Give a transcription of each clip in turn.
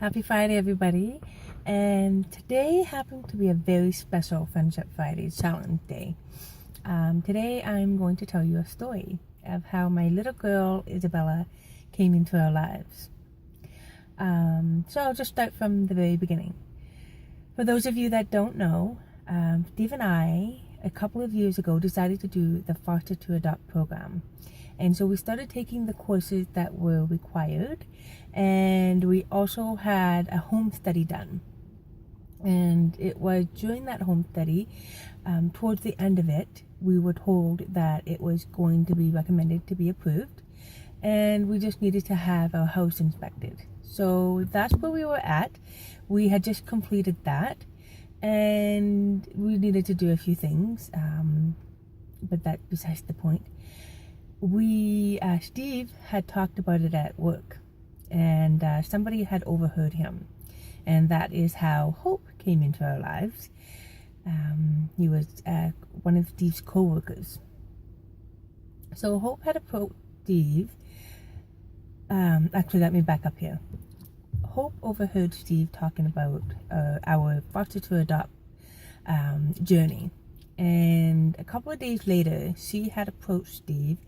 Happy Friday, everybody. And today happened to be a very special Friendship Friday challenge day. Today I'm going to tell you a story of how my little girl, Isabella, came into our lives. So I'll just start from the very beginning. For those of you that don't know, Steve and I, a couple of years ago, decided to do the Foster to Adopt program. And so we started taking the courses that were required, and we also had a home study done. And it was during that home study, towards the end of it, we were told that it was going to be recommended to be approved, and we just needed to have our house inspected. So that's where we were at. We had just completed that, and we needed to do a few things, but that's besides the point. Steve had talked about it at work, and somebody had overheard him, and that is how Hope came into our lives. He was one of Steve's co-workers. So Hope had approached Steve. Actually, let me back up here. Hope overheard Steve talking about our Foster to Adopt journey. And a couple of days later, she had approached Steve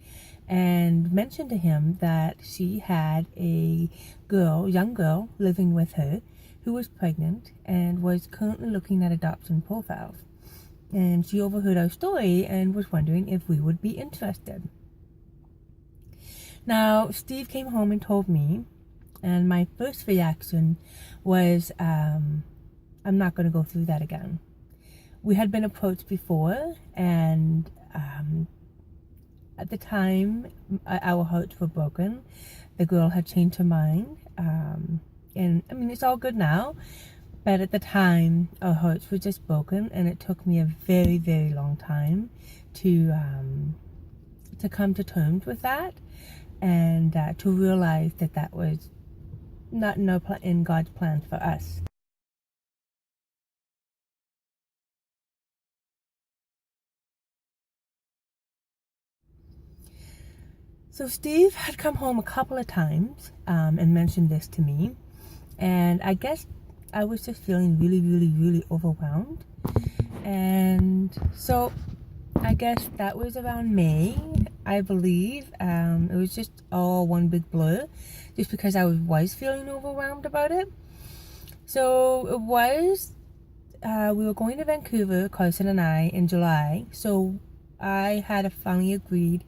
and mentioned to him that she had a young girl living with her who was pregnant and was currently looking at adoption profiles. And she overheard our story and was wondering if we would be interested. Now, Steve came home and told me, and my first reaction was, I'm not going to go through that again. We had been approached before, and at the time, our hearts were broken. The girl had changed her mind, and I mean, it's all good now, but at the time, our hearts were just broken, and it took me a very, very long time to come to terms with that, and to realize that that was not in God's plan for us. So Steve had come home a couple of times and mentioned this to me, and I guess I was just feeling really, really, really overwhelmed. And so I guess that was around May, I believe. It was just all one big blur, just because I was feeling overwhelmed about it. So it was, we were going to Vancouver, Carson and I, in July. So I had finally agreed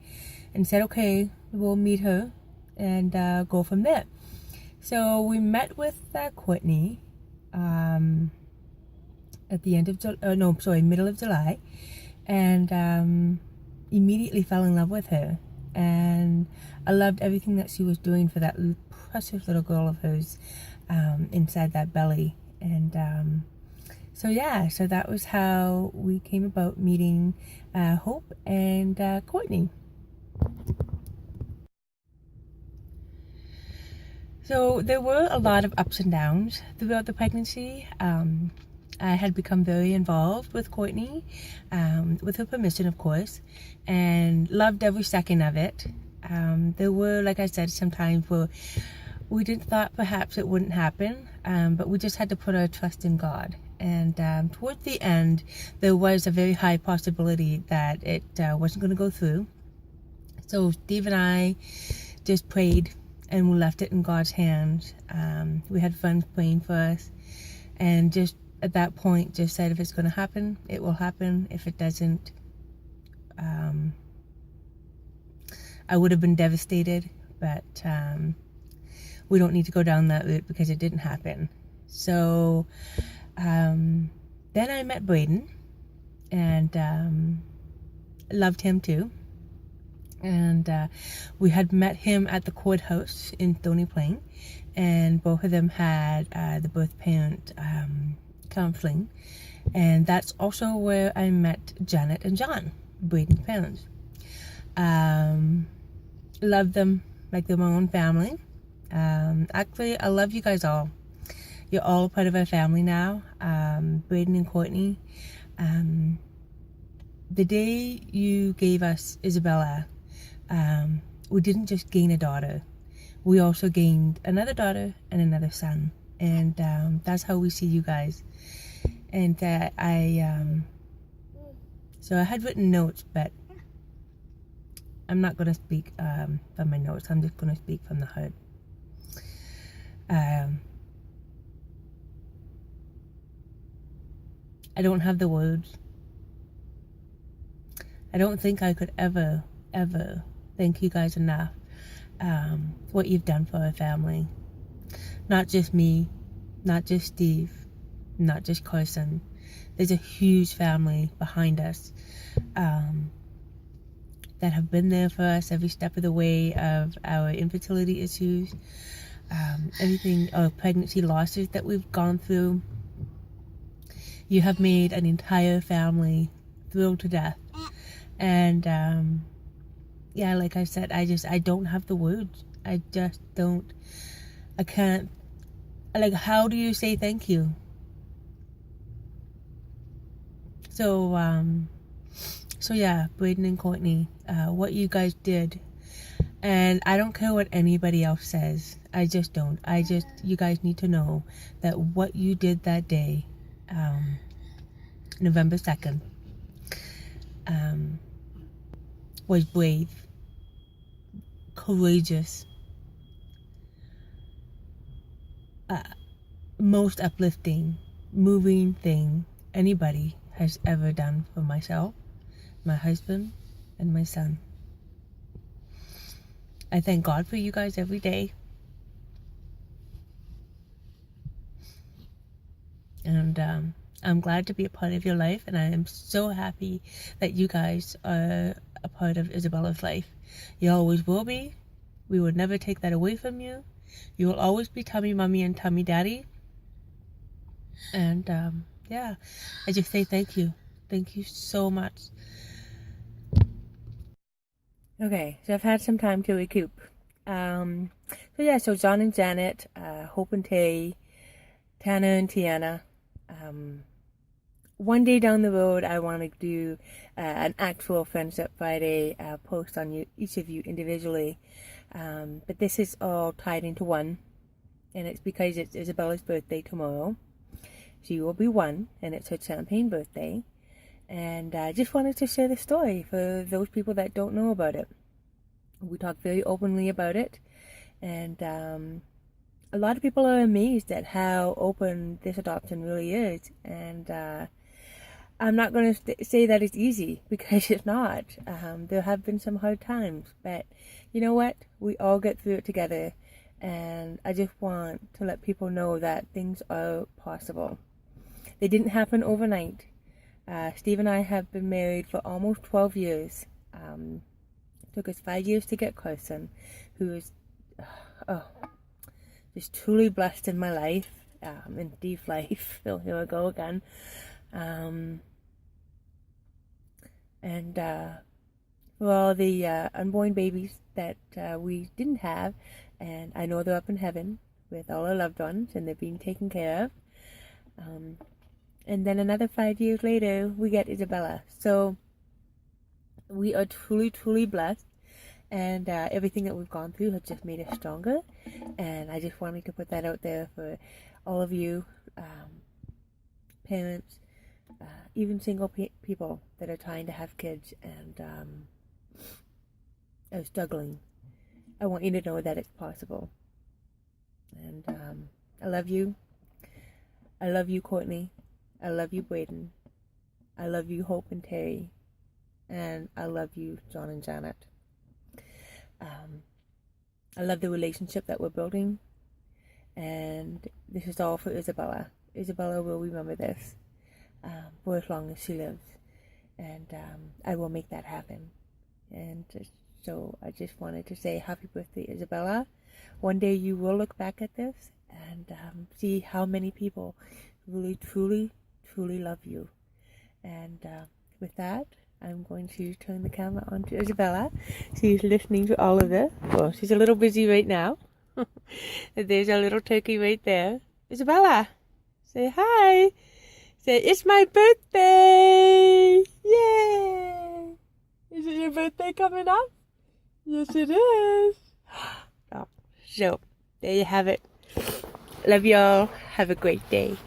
and said, okay, we'll meet her and go from there. So we met with Courtney at the end of middle of July, and immediately fell in love with her. And I loved everything that she was doing for that precious little girl of hers inside that belly. And so that was how we came about meeting Hope and Courtney. So there were a lot of ups and downs throughout the pregnancy. I had become very involved with Courtney, with her permission, of course, and loved every second of it. There were, like I said, some times where we didn't thought perhaps it wouldn't happen, but we just had to put our trust in God. And towards the end, there was a very high possibility that it wasn't going to go through. So Steve and I just prayed, and we left it in God's hands. We had friends praying for us, and just at that point just said, if it's going to happen, it will happen. If it doesn't, I would have been devastated, but we don't need to go down that route because it didn't happen. So then I met Braden, and loved him too. And we had met him at the courthouse in Stony Plain, and both of them had the birth parent counseling, and that's also where I met Janet and John, Braden's parents. Love them like they're my own family. Actually, I love you guys all. You're all a part of our family now. Braden and Courtney, the day you gave us Isabella, we didn't just gain a daughter, we also gained another daughter and another son. and that's how we see you guys. And so I had written notes, but I'm not going to speak from my notes. I'm just going to speak from the heart. I don't have the words. I don't think I could ever thank you guys enough. What you've done for our family. Not just me, not just Steve, not just Carson. There's a huge family behind us that have been there for us every step of the way of our infertility issues, everything, our pregnancy losses that we've gone through. You have made an entire family thrilled to death. And yeah, like I said, I don't have the words. I just don't. I can't. Like, how do you say thank you? So yeah, Braden and Courtney, what you guys did, and I don't care what anybody else says. I just don't. You guys need to know that what you did that day, November 2nd, was brave, courageous, most uplifting, moving thing anybody has ever done for myself, my husband, and my son. I thank God for you guys every day. And I'm glad to be a part of your life, and I am so happy that you guys are a part of Isabella's life. You always will be. We will never take that away from you. You will always be Tummy Mommy and Tummy Daddy. And yeah, I just say thank you. Thank you so much. Okay, so I've had some time to recoup. So yeah, so John and Janet, Hope and Tay, Tana and Tiana. One day down the road, I want to do an actual Friendship Friday post on you, each of you individually. But this is all tied into one, and it's because it's Isabella's birthday tomorrow. She will be 1, and it's her champagne birthday. And I just wanted to share the story for those people that don't know about it. We talk very openly about it, and a lot of people are amazed at how open this adoption really is. And I'm not going to say that it's easy, because it's not. There have been some hard times, but you know what? We all get through it together, and I just want to let people know that things are possible. They didn't happen overnight. Steve and I have been married for almost 12 years. It took us 5 years to get Carson, who is just truly blessed in my life, in Steve's life. So here I go again. And for all the unborn babies that we didn't have, and I know they're up in heaven with all our loved ones, and they're being taken care of. And then another 5 years later, we get Isabella. So we are truly, truly blessed. And everything that we've gone through has just made us stronger. And I just wanted to put that out there for all of you, parents, even single people that are trying to have kids and are struggling. I want you to know that it's possible. And I love you. I love you, Courtney. I love you, Braden. I love you, Hope and Terry. And I love you, John and Janet. I love the relationship that we're building. And this is all for Isabella. Isabella will remember this for as long as she lives. And I will make that happen. And so I just wanted to say happy birthday, Isabella. One day you will look back at this and see how many people really, truly, truly love you. And with that, I'm going to turn the camera on to Isabella. She's listening to all of this. Well, she's a little busy right now. There's a little turkey right there. Isabella, say hi. Say, it's my birthday. Yay. Is it your birthday coming up? Yes, it is. Oh, so, there you have it. Love y'all. Have a great day.